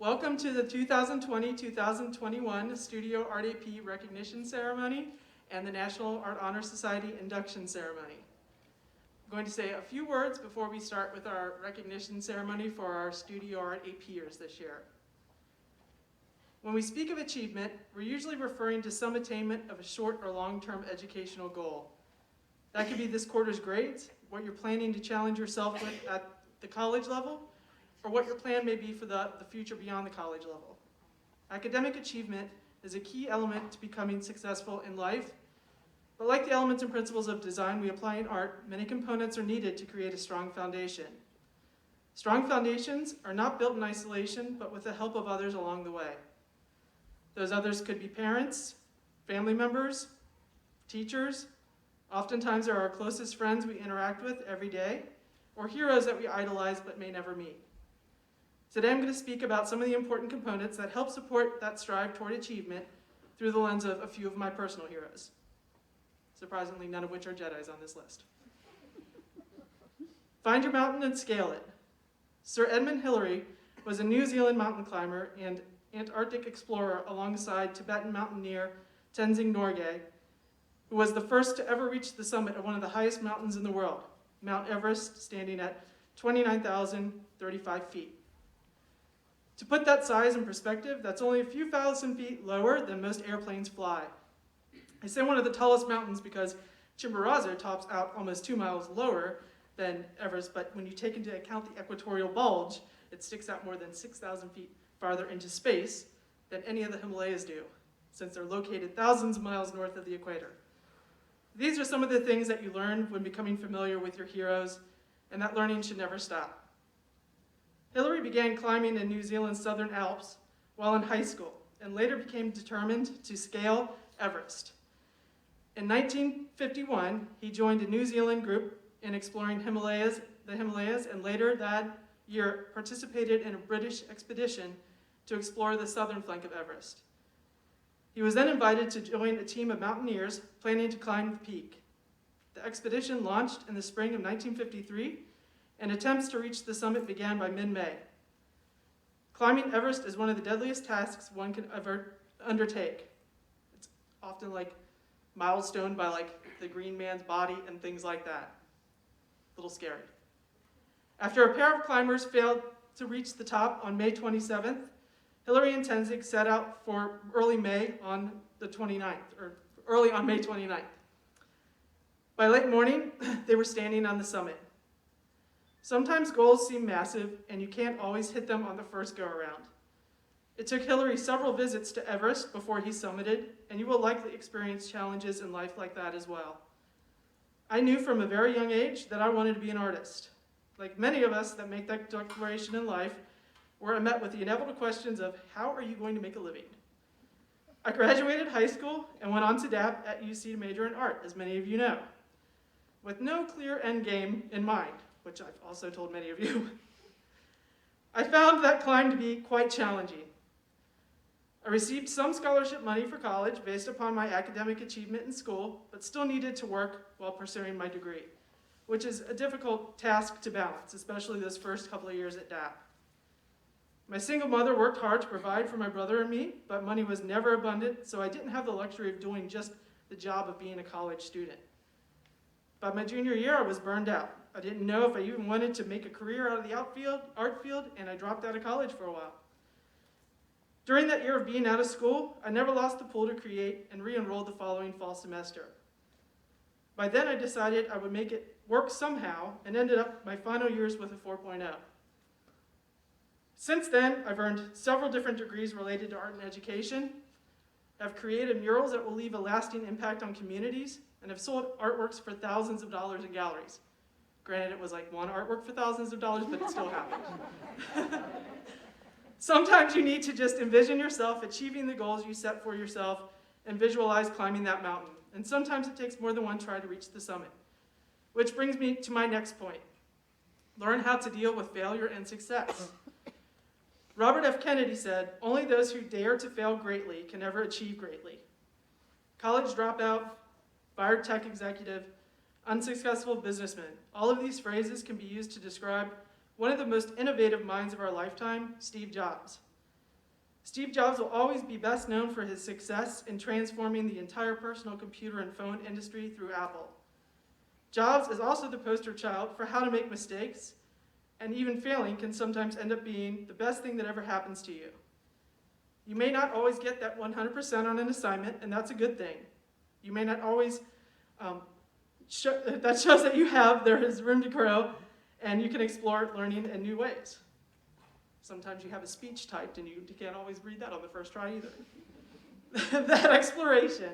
Welcome to the 2020-2021 Studio Art AP Recognition Ceremony and the National Art Honor Society Induction Ceremony. I'm going to say a few words before we start with our recognition ceremony for our Studio Art APers this year. When we speak of achievement, we're usually referring to some attainment of a short or long-term educational goal. That could be this quarter's grades, what you're planning to challenge yourself with at the college level, or what your plan may be for the future beyond the college level. Academic achievement is a key element to becoming successful in life, but like the elements and principles of design we apply in art, many components are needed to create a strong foundation. Strong foundations are not built in isolation, but with the help of others along the way. Those others could be parents, family members, teachers, oftentimes are our closest friends we interact with every day, or heroes that we idolize but may never meet. Today I'm going to speak about some of the important components that help support that strive toward achievement through the lens of a few of my personal heroes. Surprisingly, none of which are Jedis on this list. Find your mountain and scale it. Sir Edmund Hillary was a New Zealand mountain climber and Antarctic explorer alongside Tibetan mountaineer Tenzing Norgay, who was the first to ever reach the summit of one of the highest mountains in the world, Mount Everest, standing at 29,035 feet. To put that size in perspective, that's only a few thousand feet lower than most airplanes fly. I say one of the tallest mountains because Chimborazo tops out almost 2 miles lower than Everest, but when you take into account the equatorial bulge, it sticks out more than 6,000 feet farther into space than any of the Himalayas do, since they're located thousands of miles north of the equator. These are some of the things that you learn when becoming familiar with your heroes, and that learning should never stop. Hillary began climbing in New Zealand's Southern Alps while in high school, and later became determined to scale Everest. In 1951, he joined a New Zealand group in exploring the Himalayas, and later that year participated in a British expedition to explore the southern flank of Everest. He was then invited to join a team of mountaineers planning to climb the peak. The expedition launched in the spring of 1953, and attempts to reach the summit began by mid-May. Climbing Everest is one of the deadliest tasks one can ever undertake. It's often like milestone by like the Green Man's body and things like that. A little scary. After a pair of climbers failed to reach the top on May 27th, Hillary and Tenzing set out for early May on the 29th, or early on May 29th. By late morning, they were standing on the summit. Sometimes goals seem massive, and you can't always hit them on the first go-around. It took Hillary several visits to Everest before he summited, and you will likely experience challenges in life like that as well. I knew from a very young age that I wanted to be an artist. Like many of us that make that declaration in life, where I met with the inevitable questions of, how are you going to make a living? I graduated high school and went on to DAP at UC to major in art, as many of you know, with no clear end game in mind, which I've also told many of you. I found that climb to be quite challenging. I received some scholarship money for college based upon my academic achievement in school, but still needed to work while pursuing my degree, which is a difficult task to balance, especially those first couple of years at DAP. My single mother worked hard to provide for my brother and me, but money was never abundant, so I didn't have the luxury of doing just the job of being a college student. By my junior year, I was burned out. I didn't know if I even wanted to make a career out of the art field, and I dropped out of college for a while. During that year of being out of school, I never lost the pull to create and re-enrolled the following fall semester. By then, I decided I would make it work somehow and ended up my final years with a 4.0. Since then, I've earned several different degrees related to art and education. I've created murals that will leave a lasting impact on communities, and have sold artworks for thousands of dollars in galleries. Granted, it was like one artwork for thousands of dollars, but it still happened. Sometimes you need to just envision yourself achieving the goals you set for yourself and visualize climbing that mountain. And sometimes it takes more than one try to reach the summit. Which brings me to my next point. Learn how to deal with failure and success. Robert F. Kennedy said, "Only those who dare to fail greatly can ever achieve greatly." College dropout, fired tech executive, unsuccessful businessman. All of these phrases can be used to describe one of the most innovative minds of our lifetime, Steve Jobs. Steve Jobs will always be best known for his success in transforming the entire personal computer and phone industry through Apple. Jobs is also the poster child for how to make mistakes, and even failing can sometimes end up being the best thing that ever happens to you. You may not always get that 100% on an assignment, and that's a good thing. You may not always, that shows that there is room to grow, and you can explore learning in new ways. Sometimes you have a speech typed, and you can't always read that on the first try either. That exploration,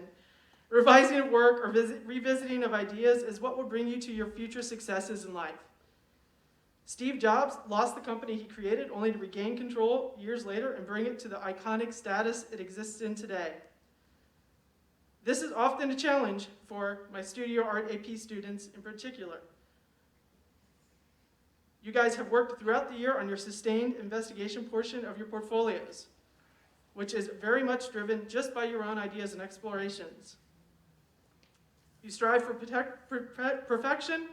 revising of work, or revisiting of ideas is what will bring you to your future successes in life. Steve Jobs lost the company he created only to regain control years later and bring it to the iconic status it exists in today. This is often a challenge for my studio art AP students in particular. You guys have worked throughout the year on your sustained investigation portion of your portfolios, which is very much driven just by your own ideas and explorations. You strive for perfection,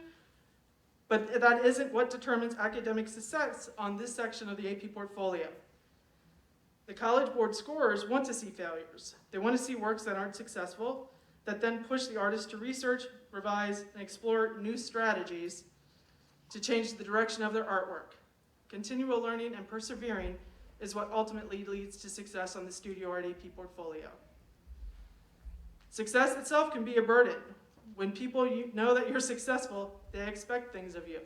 but that isn't what determines academic success on this section of the AP portfolio. The College Board scorers want to see failures. They want to see works that aren't successful, that then push the artist to research, revise, and explore new strategies to change the direction of their artwork. Continual learning and persevering is what ultimately leads to success on the Studio Art AP portfolio. Success itself can be a burden. When people know that you're successful, they expect things of you.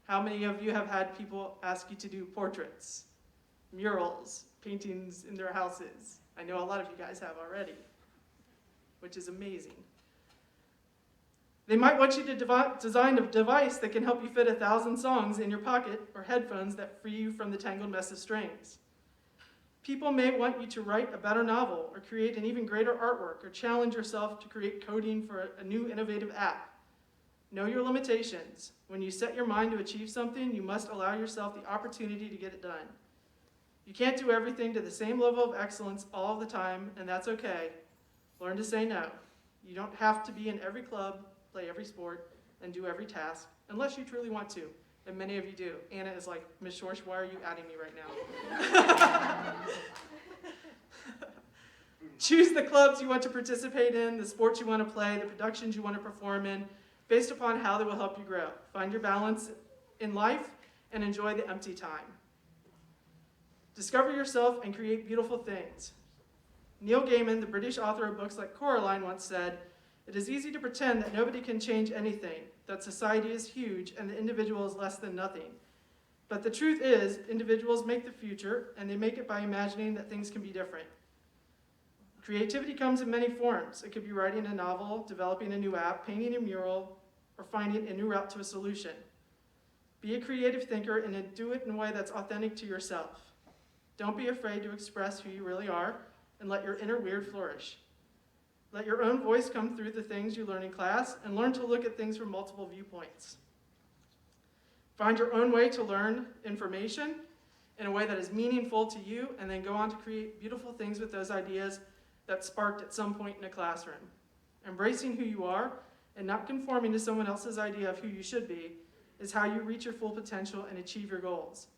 How many of you have had people ask you to do portraits, murals, paintings in their houses? I know a lot of you guys have already, which is amazing. They might want you to design a device that can help you fit 1,000 songs in your pocket, or headphones that free you from the tangled mess of strings. People may want you to write a better novel, or create an even greater artwork, or challenge yourself to create coding for a new innovative app. Know your limitations. When you set your mind to achieve something, you must allow yourself the opportunity to get it done. You can't do everything to the same level of excellence all of the time, and that's okay. Learn to say no. You don't have to be in every club, play every sport, and do every task, unless you truly want to, and many of you do. Anna is like, Ms. Schorsch, why are you adding me right now? Choose the clubs you want to participate in, the sports you want to play, the productions you want to perform in, based upon how they will help you grow. Find your balance in life and enjoy the empty time. Discover yourself and create beautiful things. Neil Gaiman, the British author of books like Coraline, once said, "It is easy to pretend that nobody can change anything, that society is huge and the individual is less than nothing. But the truth is, individuals make the future, and they make it by imagining that things can be different." Creativity comes in many forms. It could be writing a novel, developing a new app, painting a mural, or finding a new route to a solution. Be a creative thinker and do it in a way that's authentic to yourself. Don't be afraid to express who you really are, and let your inner weird flourish. Let your own voice come through the things you learn in class, and learn to look at things from multiple viewpoints. Find your own way to learn information in a way that is meaningful to you, and then go on to create beautiful things with those ideas that sparked at some point in a classroom. Embracing who you are and not conforming to someone else's idea of who you should be is how you reach your full potential and achieve your goals.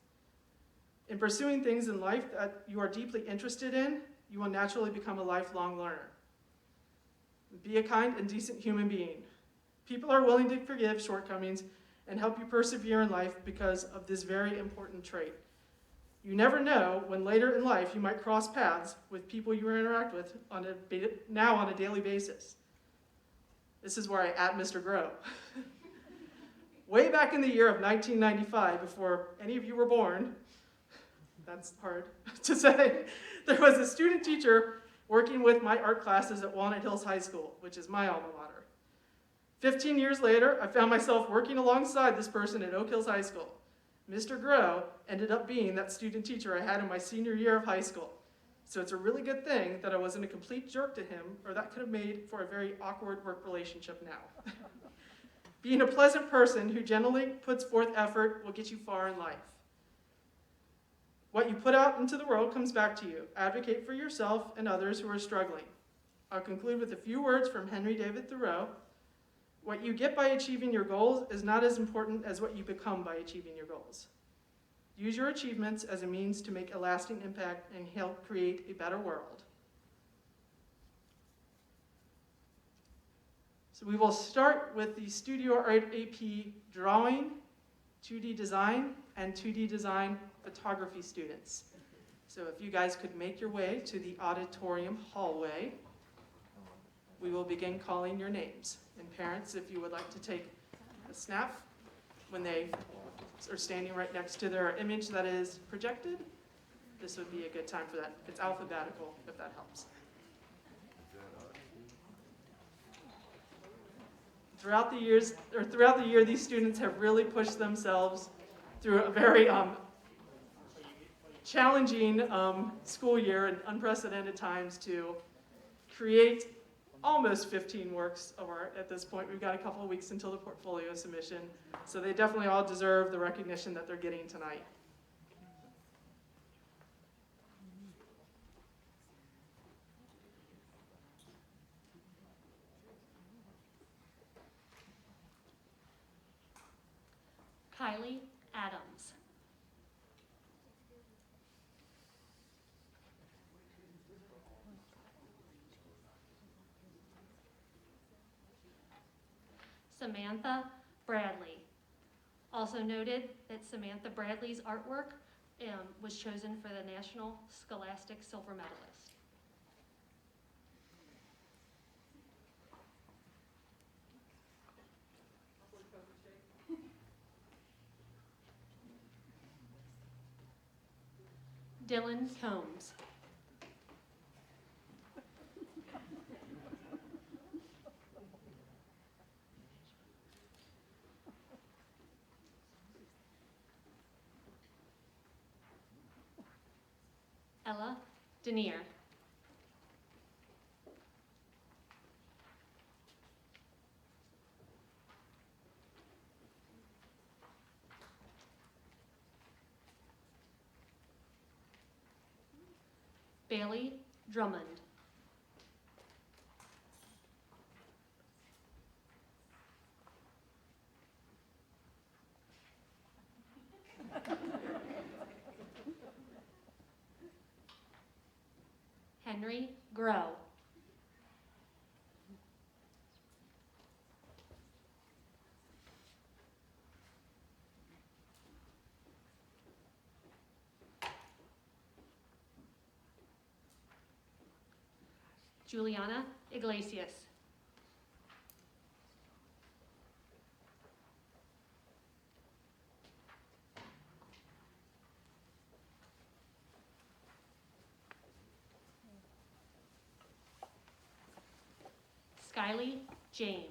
In pursuing things in life that you are deeply interested in, you will naturally become a lifelong learner. Be a kind and decent human being. People are willing to forgive shortcomings and help you persevere in life because of this very important trait. You never know when later in life you might cross paths with people you interact with now on a daily basis. This is where I add Mr. Grow. Way back in the year of 1995, before any of you were born, that's hard to say, there was a student teacher working with my art classes at Walnut Hills High School, which is my alma mater. 15 years later, I found myself working alongside this person at Oak Hills High School. Mr. Grow ended up being that student teacher I had in my senior year of high school. So it's a really good thing that I wasn't a complete jerk to him, or that could have made for a very awkward work relationship now. Being a pleasant person who generally puts forth effort will get you far in life. What you put out into the world comes back to you. Advocate for yourself and others who are struggling. I'll conclude with a few words from Henry David Thoreau. What you get by achieving your goals is not as important as what you become by achieving your goals. Use your achievements as a means to make a lasting impact and help create a better world. So we will start with the Studio Art AP Drawing, 2D Design, and 2D Design Photography students. So if you guys could make your way to the auditorium hallway, we will begin calling your names. And parents, if you would like to take a snap when they are standing right next to their image that is projected, this would be a good time for that. It's alphabetical, if that helps. Throughout the year, these students have really pushed themselves through a very challenging school year and unprecedented times to create almost 15 works of art at this point. We've got a couple of weeks until the portfolio submission, so they definitely all deserve the recognition that they're getting tonight. Kylie Adams. Samantha Bradley. Also noted that Samantha Bradley's artwork was chosen for the National Scholastic Silver Medalist. Dylan Combs. Ella Denier. Bailey Drummond. Henry Grow. Juliana Iglesias. Skylie James.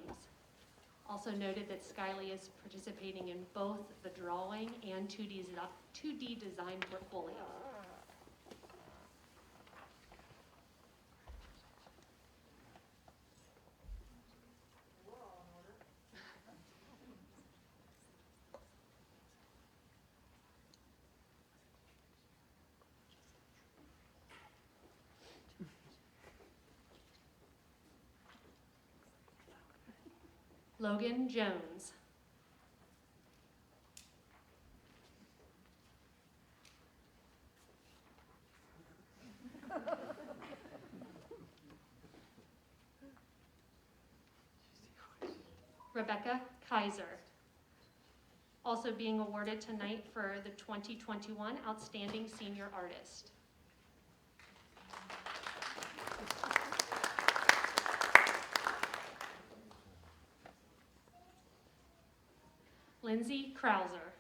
Also noted that Skylie is participating in both the drawing and 2D design portfolio. Logan Jones. Rebecca Kaiser. Also being awarded tonight for the 2021 Outstanding Senior Artist. Lindsay Krauser.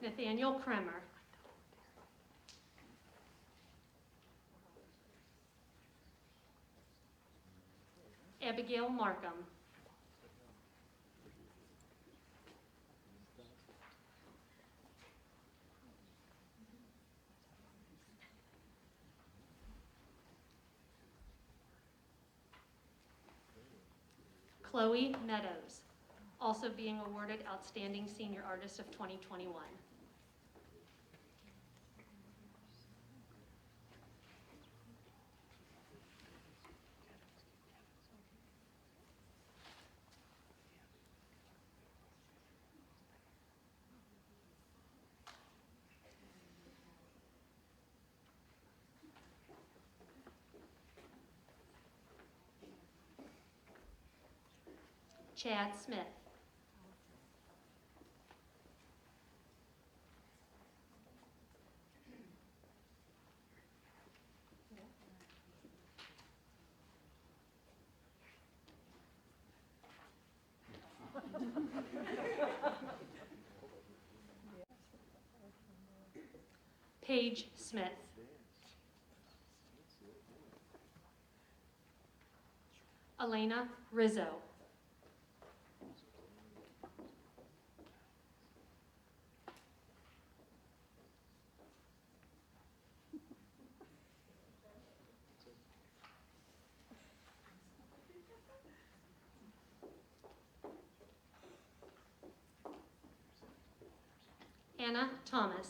Nathaniel Kremer. Abigail Markham. Chloe Meadows, also being awarded Outstanding Senior Artist of 2021. Chad Smith. Paige Smith. Elena Rizzo. Anna Thomas.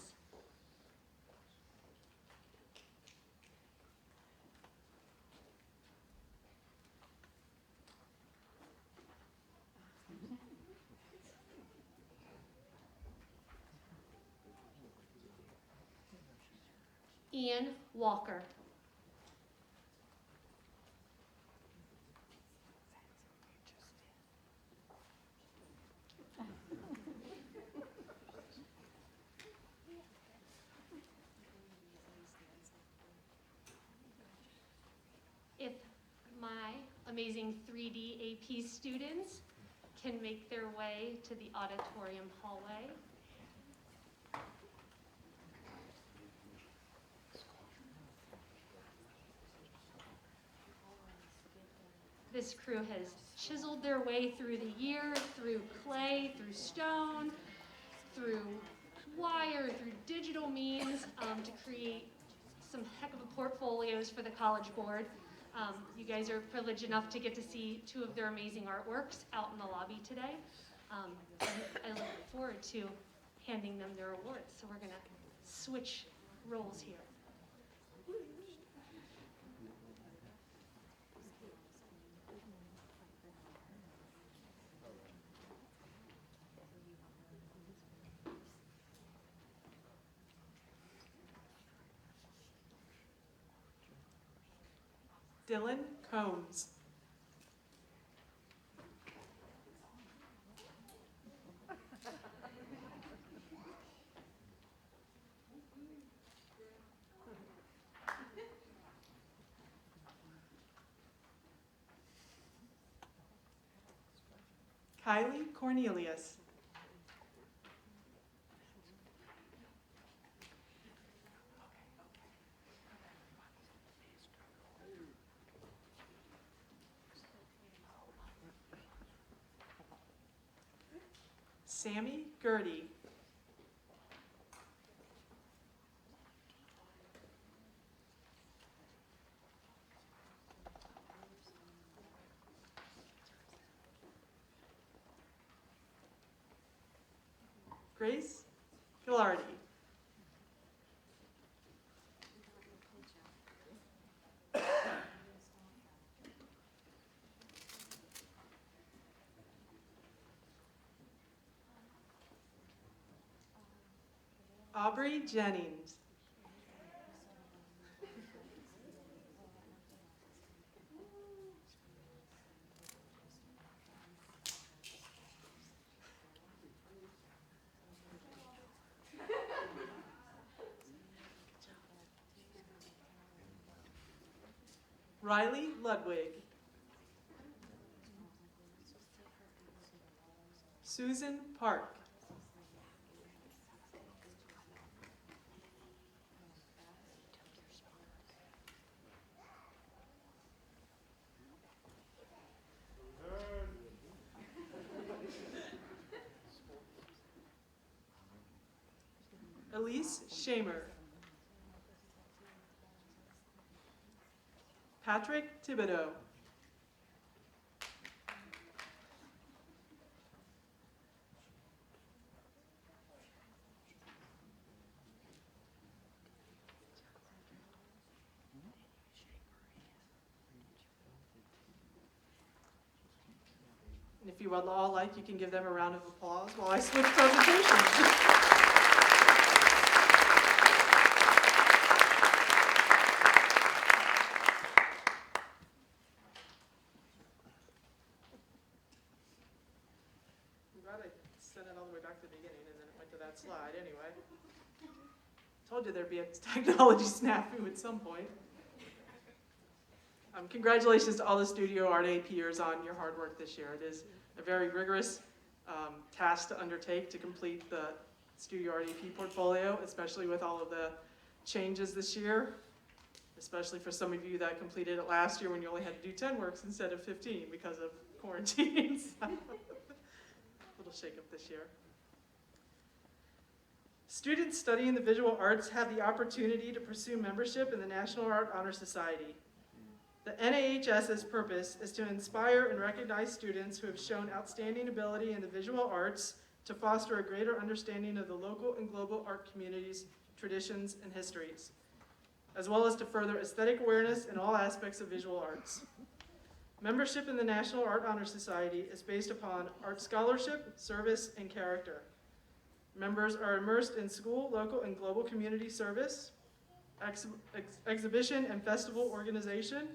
Ian Walker. If my amazing 3D AP students can make their way to the auditorium hallway. This crew has chiseled their way through the year, through clay, through stone, through wire, through digital means to create some heck of a portfolios for the College Board. You guys are privileged enough to get to see two of their amazing artworks out in the lobby today. I look forward to handing them their awards. So we're gonna switch roles here. Dylan Combs. Kylie Cornelius. Sammy Gertie. Grace Gilardi. Aubrey Jennings. Riley Ludwig. Susan Park. Elise Shamer. Patrick Thibodeau. And if you would all like, you can give them a round of applause while I switch presentations. told you there'd be a technology snafu at some point. Congratulations to all the studio art APers on your hard work this year. It is a very rigorous task to undertake to complete the studio art AP portfolio, especially with all of the changes this year, especially for some of you that completed it last year when you only had to do 10 works instead of 15 because of quarantines. A little shake-up this year. Students studying the visual arts have the opportunity to pursue membership in the National Art Honor Society. The NAHS's purpose is to inspire and recognize students who have shown outstanding ability in the visual arts to foster a greater understanding of the local and global art communities, traditions, and histories, as well as to further aesthetic awareness in all aspects of visual arts. Membership in the National Art Honor Society is based upon art scholarship, service, and character. Members are immersed in school, local, and global community service, exhibition and festival organization,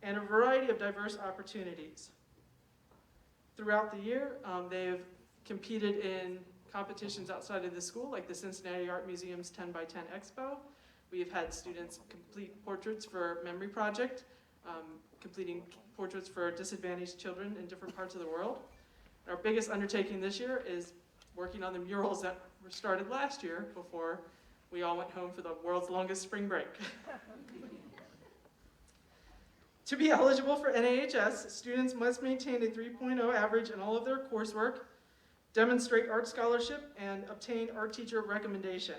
and a variety of diverse opportunities. Throughout the year, they've competed in competitions outside of the school, like the Cincinnati Art Museum's 10 by 10 Expo. We've had students complete portraits for Memory Project, completing portraits for disadvantaged children in different parts of the world. Our biggest undertaking this year is working on the murals that were started last year before we all went home for the world's longest spring break. To be eligible for NAHS, students must maintain a 3.0 average in all of their coursework, demonstrate art scholarship, and obtain art teacher recommendation.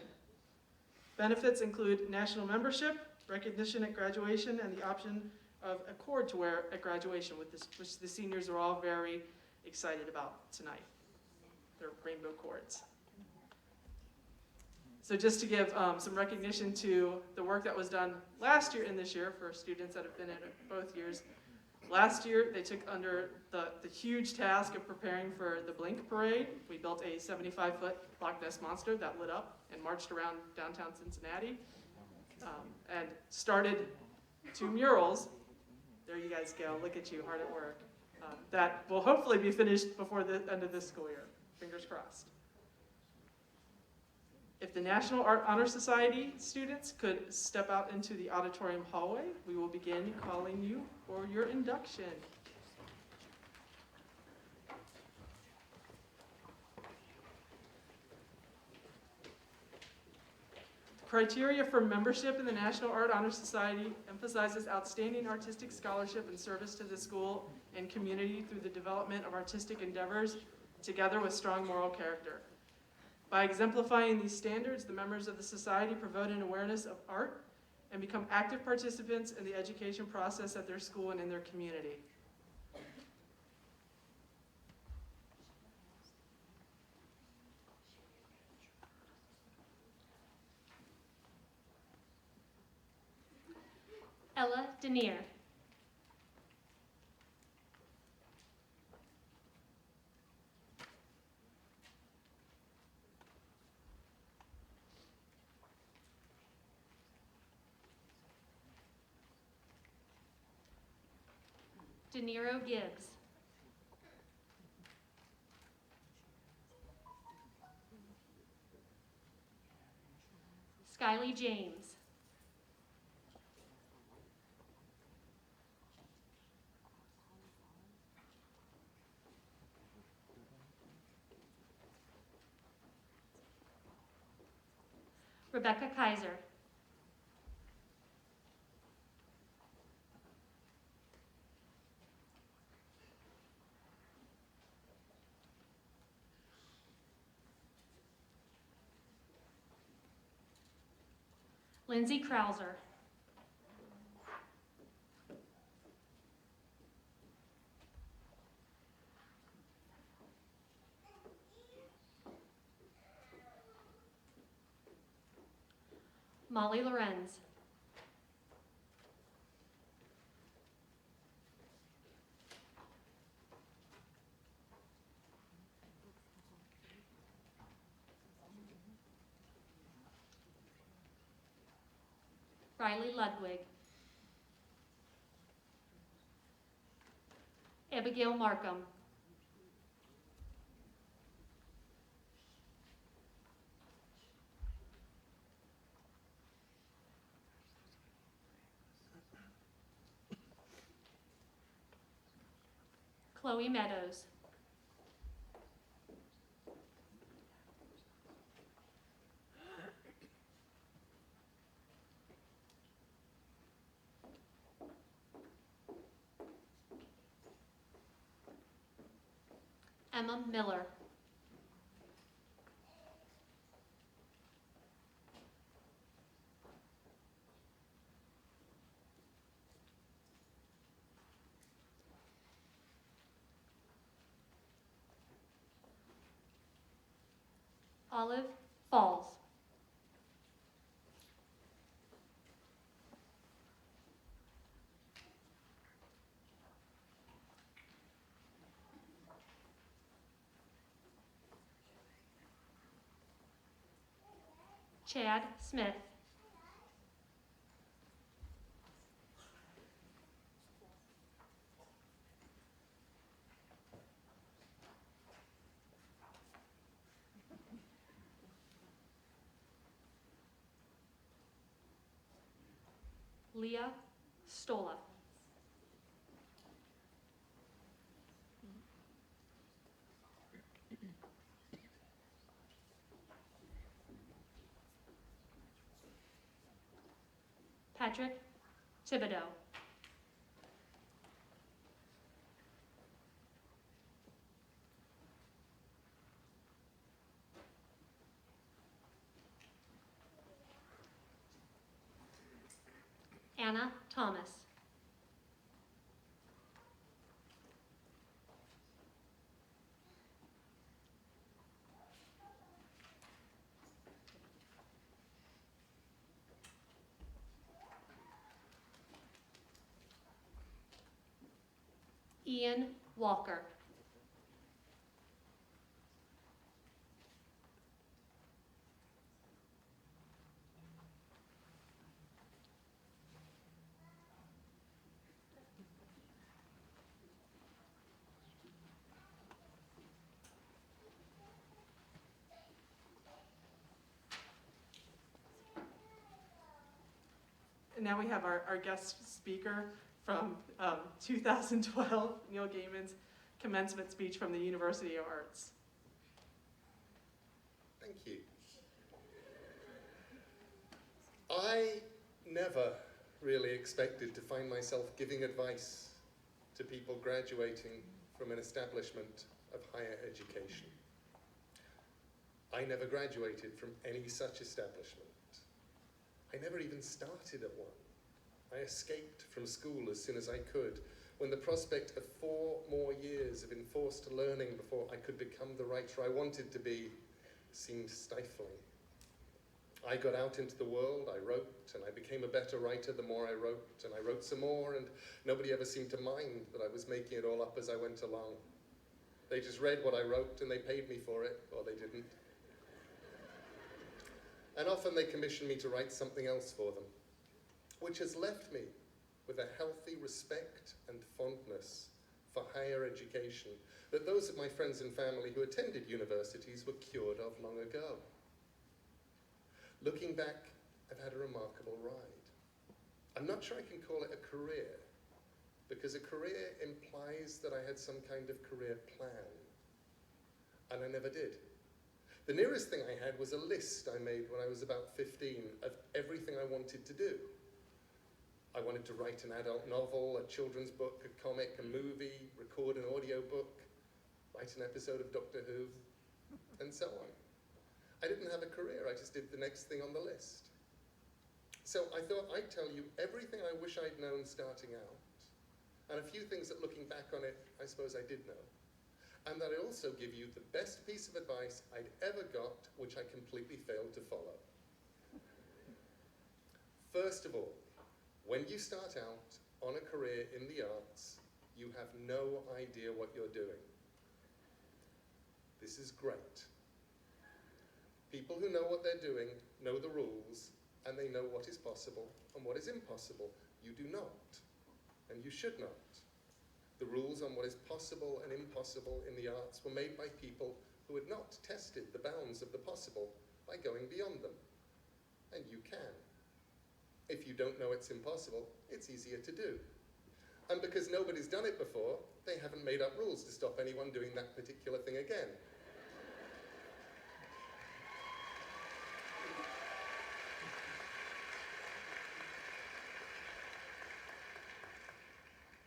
Benefits include national membership, recognition at graduation, and the option of a cord to wear at graduation, which the seniors are all very excited about tonight. They're rainbow cords. So just to give some recognition to the work that was done last year and this year for students that have been in it both years. Last year, they took under the huge task of preparing for the Blink Parade. We built a 75-foot Loch Ness Monster that lit up and marched around downtown Cincinnati and started 2 murals. There you guys go, look at you, hard at work. That will hopefully be finished before the end of this school year, fingers crossed. If the National Art Honor Society students could step out into the auditorium hallway, we will begin calling you for your induction. Criteria for membership in the National Art Honor Society emphasizes outstanding artistic scholarship and service to the school and community through the development of artistic endeavors, together with strong moral character. By exemplifying these standards, the members of the society promote an awareness of art and become active participants in the education process at their school and in their community. Ella Denier. De Niro Gibbs. Skylie James. Rebecca Kaiser. Lindsay Krauser. Molly Lorenz. Riley Ludwig. Abigail Markham. Chloe Meadows. Emma Miller. Olive Falls. Chad Smith. Leah Stola. Patrick Thibodeau. Anna Thomas. Ian Walker. And now we have our guest speaker from 2012, Neil Gaiman's commencement speech from the University of Arts. Thank you. I never really expected to find myself giving advice to people graduating from an establishment of higher education. I never graduated from any such establishment. I never even started at one. I escaped from school as soon as I could, when the prospect of 4 more years of enforced learning before I could become the writer I wanted to be seemed stifling. I got out into the world, I wrote, and I became a better writer the more I wrote, and I wrote some more, and nobody ever seemed to mind that I was making it all up as I went along. They just read what I wrote, and they paid me for it, or they didn't. And often they commissioned me to write something else for them, which has left me with a healthy respect and fondness for higher education that those of my friends and family who attended universities were cured of long ago. Looking back, I've had a remarkable ride. I'm not sure I can call it a career, because a career implies that I had some kind of career plan, and I never did. The nearest thing I had was a list I made when I was about 15 of everything I wanted to do. I wanted to write an adult novel, a children's book, a comic, a movie, record an audio book, write an episode of Doctor Who, and so on. I didn't have a career, I just did the next thing on the list. So I thought I'd tell you everything I wish I'd known starting out, and a few things that looking back on it, I suppose I did know. And that I also give you the best piece of advice I'd ever got, which I completely failed to follow. First of all, when you start out on a career in the arts, you have no idea what you're doing. This is great. People who know what they're doing know the rules, and they know what is possible and what is impossible. You do not, and you should not. The rules on what is possible and impossible in the arts were made by people who had not tested the bounds of the possible by going beyond them. And you can. If you don't know it's impossible, it's easier to do. And because nobody's done it before, they haven't made up rules to stop anyone doing that particular thing again.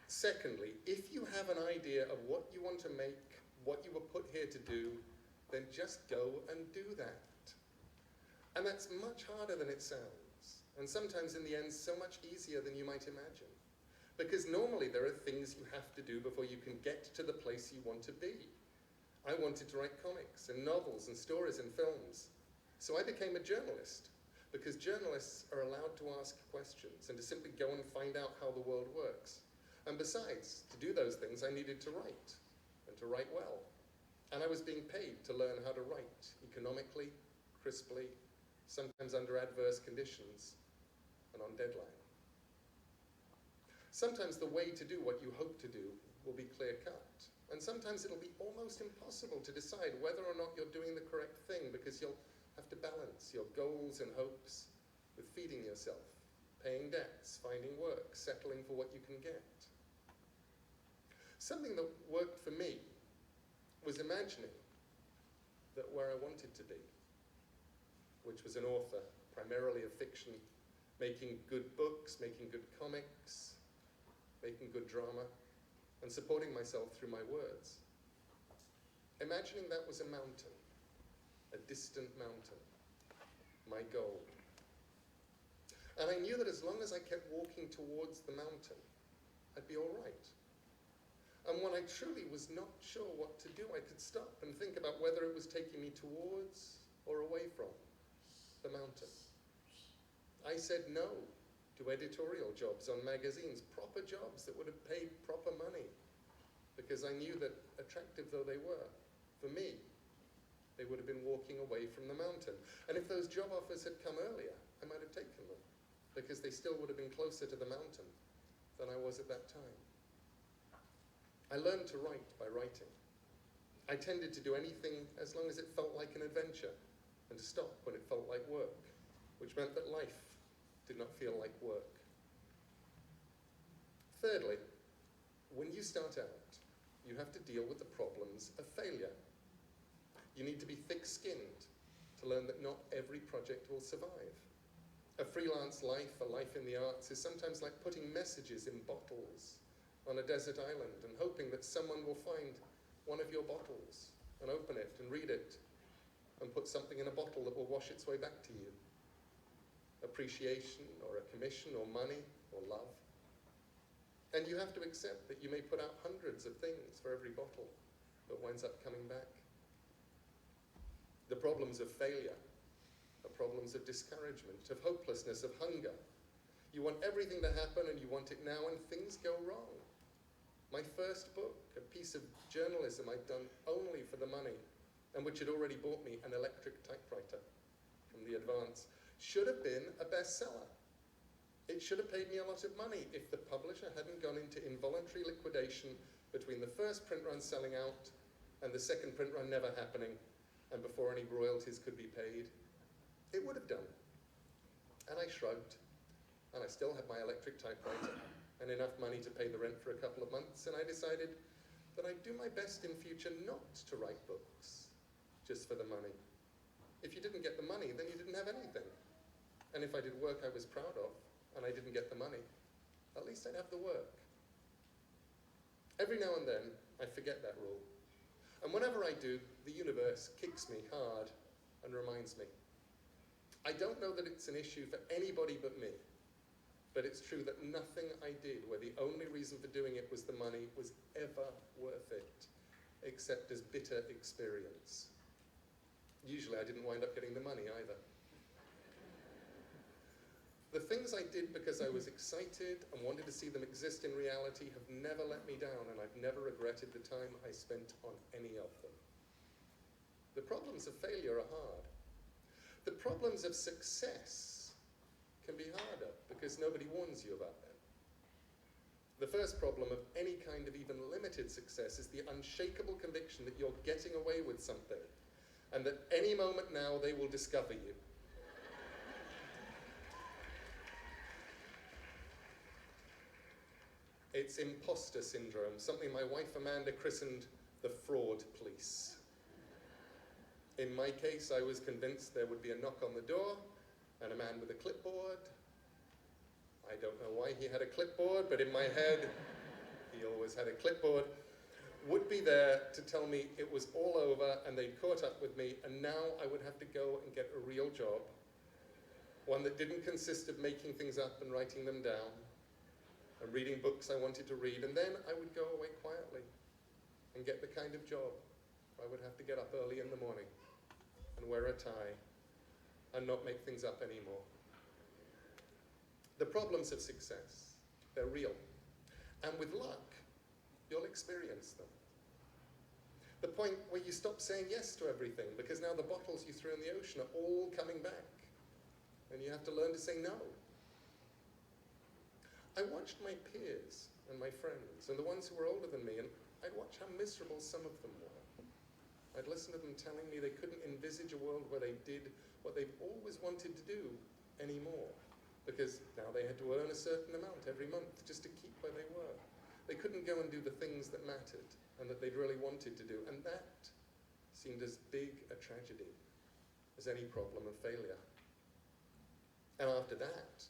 Secondly, if you have an idea of what you want to make, what you were put here to do, then just go and do that. And that's much harder than it sounds. And sometimes in the end, so much easier than you might imagine. Because normally there are things you have to do before you can get to the place you want to be. I wanted to write comics and novels and stories and films. So I became a journalist, because journalists are allowed to ask questions and to simply go and find out how the world works. And besides, to do those things, I needed to write, and to write well. And I was being paid to learn how to write economically, crisply, sometimes under adverse conditions, and on deadline. Sometimes the way to do what you hope to do will be clear-cut, and sometimes it'll be almost impossible to decide whether or not you're doing the correct thing, because you'll have to balance your goals and hopes with feeding yourself, paying debts, finding work, settling for what you can get. Something that worked for me was imagining that where I wanted to be, which was an author, primarily of fiction, making good books, making good comics, making good drama, and supporting myself through my words. Imagining that was a mountain, a distant mountain, my goal. And I knew that as long as I kept walking towards the mountain, I'd be all right. And when I truly was not sure what to do, I could stop and think about whether it was taking me towards or away from the mountain. I said no to editorial jobs on magazines, proper jobs that would have paid proper money, because I knew that, attractive though they were, for me, they would have been walking away from the mountain. And if those job offers had come earlier, I might have taken them, because they still would have been closer to the mountain than I was at that time. I learned to write by writing. I tended to do anything as long as it felt like an adventure, and to stop when it felt like work, which meant that life did not feel like work. Thirdly, when you start out, you have to deal with the problems of failure. You need to be thick-skinned to learn that not every project will survive. A freelance life, a life in the arts, is sometimes like putting messages in bottles on a desert island and hoping that someone will find one of your bottles and open it and read it and put something in a bottle that will wash its way back to you. Appreciation or a commission or money or love. And you have to accept that you may put out hundreds of things for every bottle that winds up coming back. The problems of failure are problems of discouragement, of hopelessness, of hunger. You want everything to happen and you want it now, and things go wrong. My first book, a piece of journalism I'd done only for the money, and which had already bought me an electric typewriter from the Advance, should have been a bestseller. It should have paid me a lot of money if the publisher hadn't gone into involuntary liquidation between the first print run selling out and the second print run never happening, and before any royalties could be paid. It would have done. And I shrugged, and I still had my electric typewriter and enough money to pay the rent for a couple of months, and I decided that I'd do my best in future not to write books just for the money. If you didn't get the money, then you didn't have anything. And if I did work I was proud of, and I didn't get the money, at least I'd have the work. Every now and then, I forget that rule. And whenever I do, the universe kicks me hard and reminds me. I don't know that it's an issue for anybody but me, but it's true that nothing I did where the only reason for doing it was the money was ever worth it, except as bitter experience. Usually I didn't wind up getting the money either. The things I did because I was excited and wanted to see them exist in reality have never let me down, and I've never regretted the time I spent on any of them. The problems of failure are hard. The problems of success can be harder because nobody warns you about them. The first problem of any kind of even limited success is the unshakable conviction that you're getting away with something, and that any moment now they will discover you. It's imposter syndrome, something my wife Amanda christened the fraud police. In my case, I was convinced there would be a knock on the door and a man with a clipboard. I don't know why he had a clipboard, but in my head, he always had a clipboard, would be there to tell me it was all over and they'd caught up with me, and now I would have to go and get a real job, one that didn't consist of making things up and writing them down and reading books I wanted to read, and then I would go away quietly and get the kind of job where I would have to get up early in the morning and wear a tie and not make things up anymore. The problems of success, they're real. And with luck, you'll experience them. The point where you stop saying yes to everything because now the bottles you threw in the ocean are all coming back and you have to learn to say no. I watched my peers and my friends and the ones who were older than me, and I'd watch how miserable some of them were. I'd listen to them telling me they couldn't envisage a world where they did what they've always wanted to do anymore, because now they had to earn a certain amount every month just to keep where they were. They couldn't go and do the things that mattered and that they'd really wanted to do, and that seemed as big a tragedy as any problem of failure. And after that,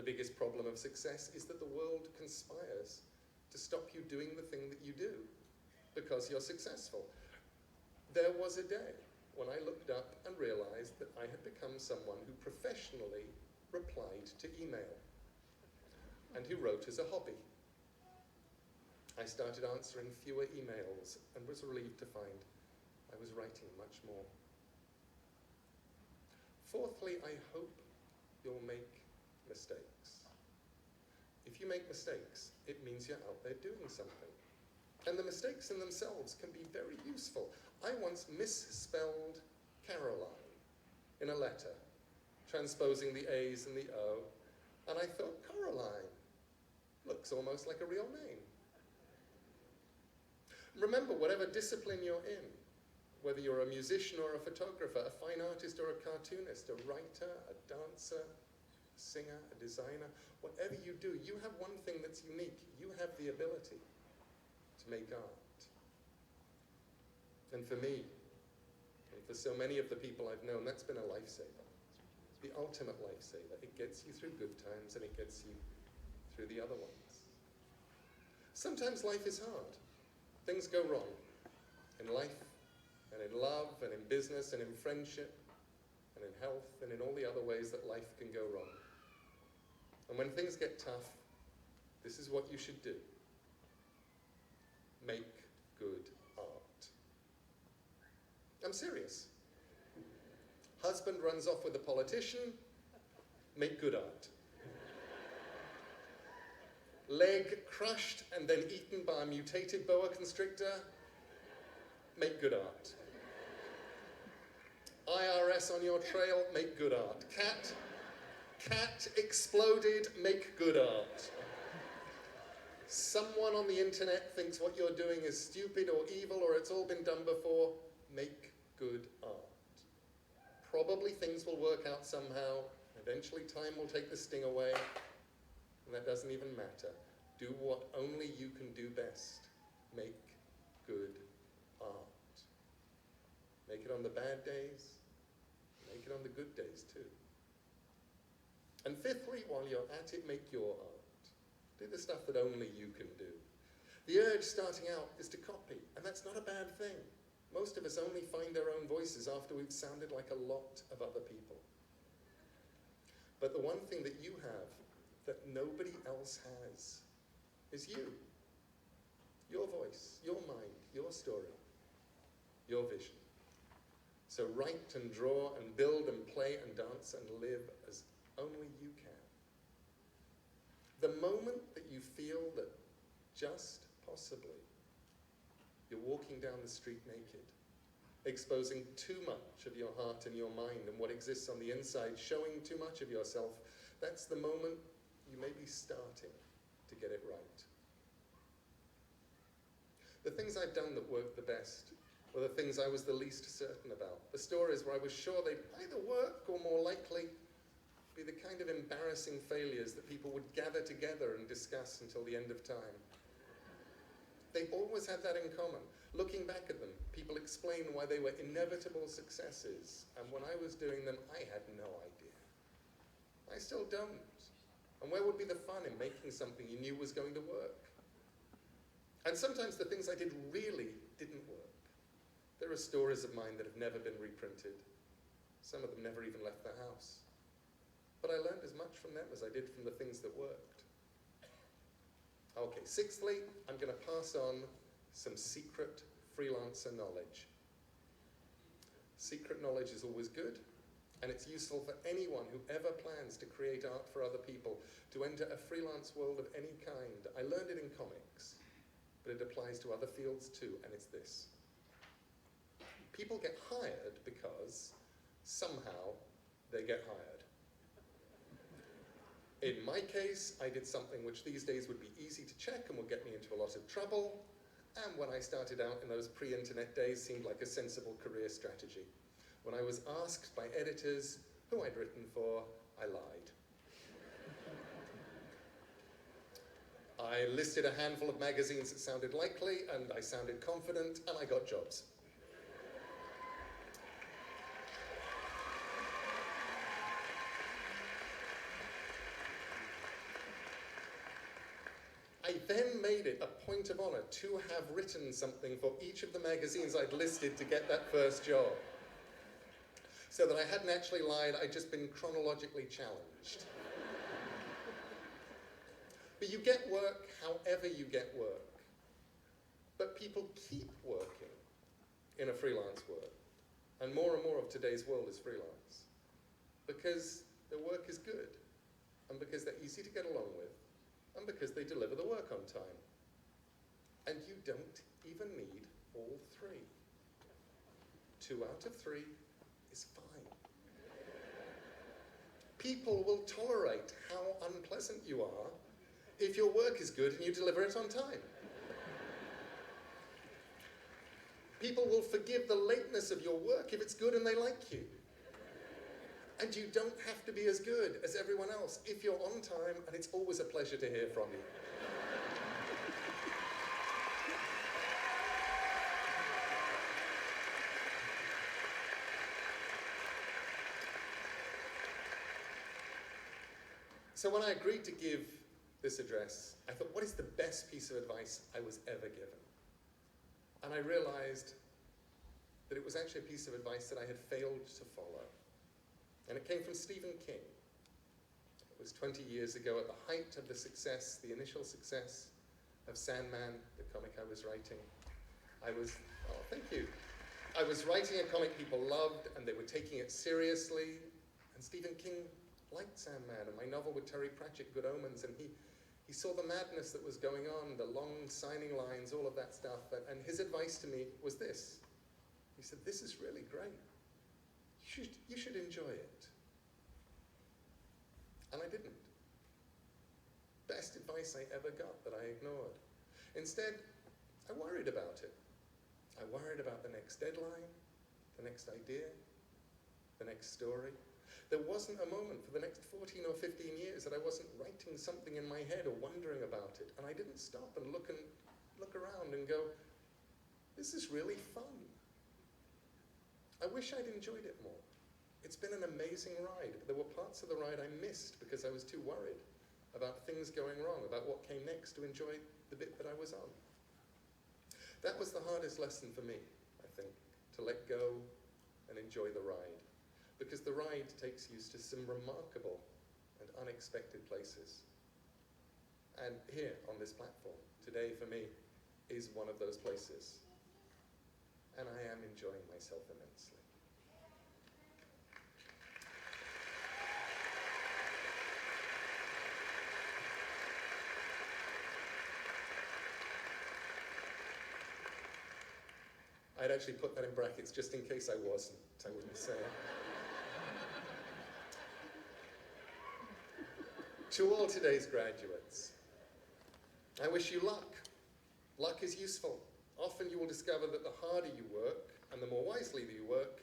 the biggest problem of success is that the world conspires to stop you doing the thing that you do because you're successful. There was a day when I looked up and realized that I had become someone who professionally replied to email and who wrote as a hobby. I started answering fewer emails and was relieved to find I was writing much more. Fourthly, I hope you'll make mistakes. If you make mistakes, it means you're out there doing something. And the mistakes in themselves can be very useful. I once misspelled Caroline in a letter, transposing the A's and the O, and I thought, Coraline looks almost like a real name. Remember, whatever discipline you're in, whether you're a musician or a photographer, a fine artist or a cartoonist, a writer, a dancer, a singer, a designer, whatever you do, you have one thing that's unique. You have the ability to make art. And for me, and for so many of the people I've known, that's been a lifesaver. The ultimate lifesaver. It gets you through good times and it gets you through the other ones. Sometimes life is hard. Things go wrong in life and in love and in business and in friendship and in health and in all the other ways that life can go wrong. And when things get tough, this is what you should do. Make good art. I'm serious. Husband runs off with a politician, make good art. Leg crushed and then eaten by a mutated boa constrictor, make good art. IRS on your trail, make good art. Cat exploded, make good art. Someone on the internet thinks what you're doing is stupid or evil or it's all been done before, make good art. Probably things will work out somehow. Eventually time will take the sting away. And that doesn't even matter. Do what only you can do best. Make good art. Make it on the bad days. Make it on the good days too. And fifthly, while you're at it, make your art. Do the stuff that only you can do. The urge starting out is to copy, and that's not a bad thing. Most of us only find our own voices after we've sounded like a lot of other people. But the one thing that you have that nobody else has is you. Your voice, your mind, your story, your vision. So write and draw and build and play and dance and live as only you can. The moment that you feel that just possibly you're walking down the street naked, exposing too much of your heart and your mind and what exists on the inside, showing too much of yourself, that's the moment you may be starting to get it right. The things I've done that worked the best were the things I was the least certain about. The stories where I was sure they'd either work or more likely be the kind of embarrassing failures that people would gather together and discuss until the end of time. They always had that in common. Looking back at them, people explain why they were inevitable successes, and when I was doing them, I had no idea. I still don't. And where would be the fun in making something you knew was going to work? And sometimes the things I did really didn't work. There are stories of mine that have never been reprinted. Some of them never even left the house. But I learned as much from them as I did from the things that worked. Okay, sixthly, I'm going to pass on some secret freelancer knowledge. Secret knowledge is always good, and it's useful for anyone who ever plans to create art for other people, to enter a freelance world of any kind. I learned it in comics, but it applies to other fields too, and it's this. People get hired because somehow they get hired. In my case, I did something which these days would be easy to check and would get me into a lot of trouble, and when I started out in those pre-internet days seemed like a sensible career strategy. When I was asked by editors who I'd written for, I lied. I listed a handful of magazines that sounded likely, and I sounded confident, and I got jobs. I then made it a point of honor to have written something for each of the magazines I'd listed to get that first job. So that I hadn't actually lied, I'd just been chronologically challenged. But you get work however you get work. But people keep working in a freelance world. And more of today's world is freelance. Because the work is good, and because they're easy to get along with, and because they deliver the work on time. And you don't even need all three. 2 out of 3 is fine. People will tolerate how unpleasant you are if your work is good and you deliver it on time. People will forgive the lateness of your work if it's good and they like you. And you don't have to be as good as everyone else if you're on time, and it's always a pleasure to hear from you. So when I agreed to give this address, I thought, what is the best piece of advice I was ever given? And I realized that it was actually a piece of advice that I had failed to follow. And it came from Stephen King. It was 20 years ago at the height of the success, the initial success of Sandman, the comic I was writing. I was writing a comic people loved, and they were taking it seriously. And Stephen King liked Sandman, and my novel with Terry Pratchett, Good Omens, and he saw the madness that was going on, the long signing lines, all of that stuff. And his advice to me was this. He said, this is really great. You should enjoy it. And I didn't. Best advice I ever got that I ignored. Instead, I worried about it. I worried about the next deadline, the next idea, the next story. There wasn't a moment for the next 14 or 15 years that I wasn't writing something in my head or wondering about it. And I didn't stop and look around and go, this is really fun. I wish I'd enjoyed it more. It's been an amazing ride. There were parts of the ride I missed because I was too worried about things going wrong, about what came next, to enjoy the bit that I was on. That was the hardest lesson for me, I think, to let go and enjoy the ride. Because the ride takes you to some remarkable and unexpected places. And here on this platform, today for me, is one of those places. And I am enjoying myself immensely. I'd actually put that in brackets just in case I wasn't. I wouldn't say it. To all today's graduates, I wish you luck. Luck is useful. Often you will discover that the harder you work and the more wisely that you work,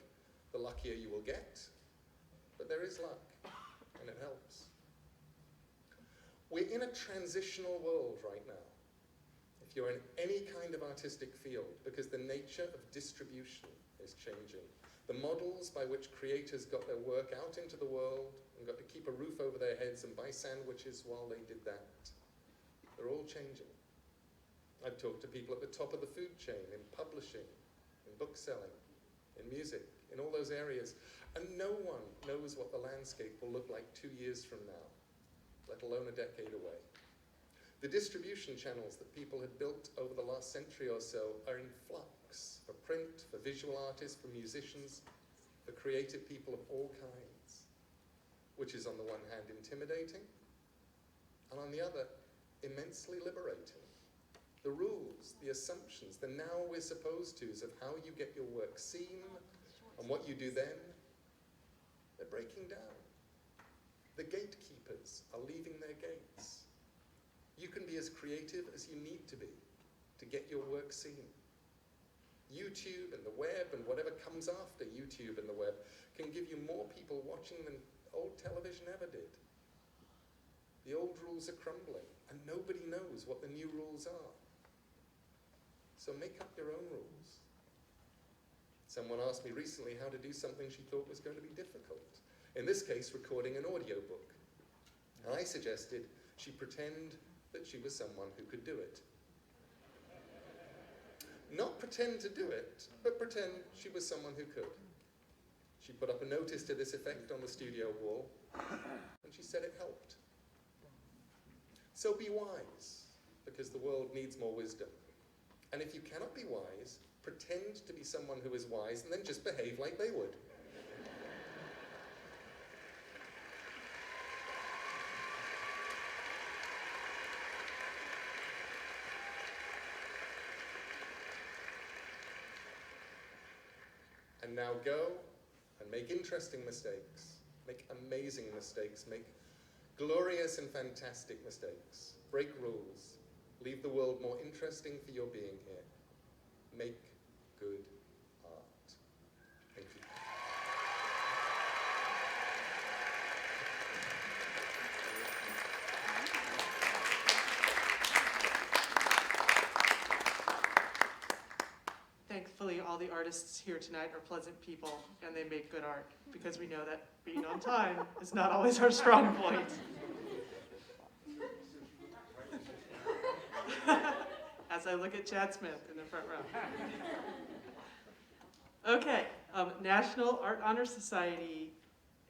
the luckier you will get. But there is luck, and and it helps. We're in a transitional world right now. If you're in any kind of artistic field, because the nature of distribution is changing. The models by which creators got their work out into the world and got to keep a roof over their heads and buy sandwiches while they did that, they're all changing. I've talked to people at the top of the food chain, in publishing, in book selling, in music, in all those areas. And no one knows what the landscape will look like 2 years from now, let alone a decade away. The distribution channels that people had built over the last century or so are in flux, for print, for visual artists, for musicians, for creative people of all kinds, which is on the one hand intimidating, and on the other, immensely liberating. The rules, the assumptions, the now we're supposed to's of how you get your work seen and what you do then, they're breaking down. The gatekeepers are leaving their gates. You can be as creative as you need to be to get your work seen. YouTube and the web and whatever comes after YouTube and the web can give you more people watching than old television ever did. The old rules are crumbling, and nobody knows what the new rules are. So make up your own rules. Someone asked me recently how to do something she thought was going to be difficult. In this case, recording an audiobook. And I suggested she pretend that she was someone who could do it. Not pretend to do it, but pretend she was someone who could. She put up a notice to this effect on the studio wall, and she said it helped. So be wise, because the world needs more wisdom. And if you cannot be wise, pretend to be someone who is wise, and then just behave like they would. And now go and make interesting mistakes, make amazing mistakes, make glorious and fantastic mistakes, break rules, leave the world more interesting for your being here. Make good art. Thank you. Thankfully, all the artists here tonight are pleasant people, and they make good art, because we know that being on time is not always our strong point. As I look at Chad Smith in the front row. Okay, National Art Honor Society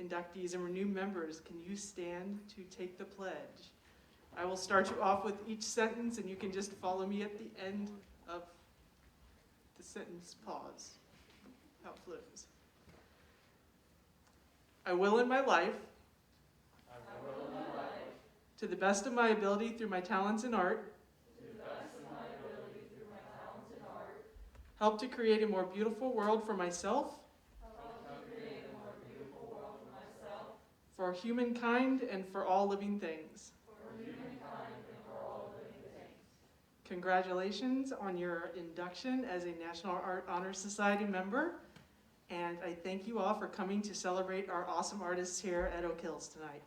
inductees and new members, can you stand to take the pledge? I will start you off with each sentence, and you can just follow me at the end of the sentence. Pause. How it flows. I will in my life, to the best of my ability through my talents in art, help to create a more beautiful world for myself, for humankind and for all living things. Congratulations on your induction as a National Art Honor Society member, and I thank you all for coming to celebrate our awesome artists here at Oak Hills tonight.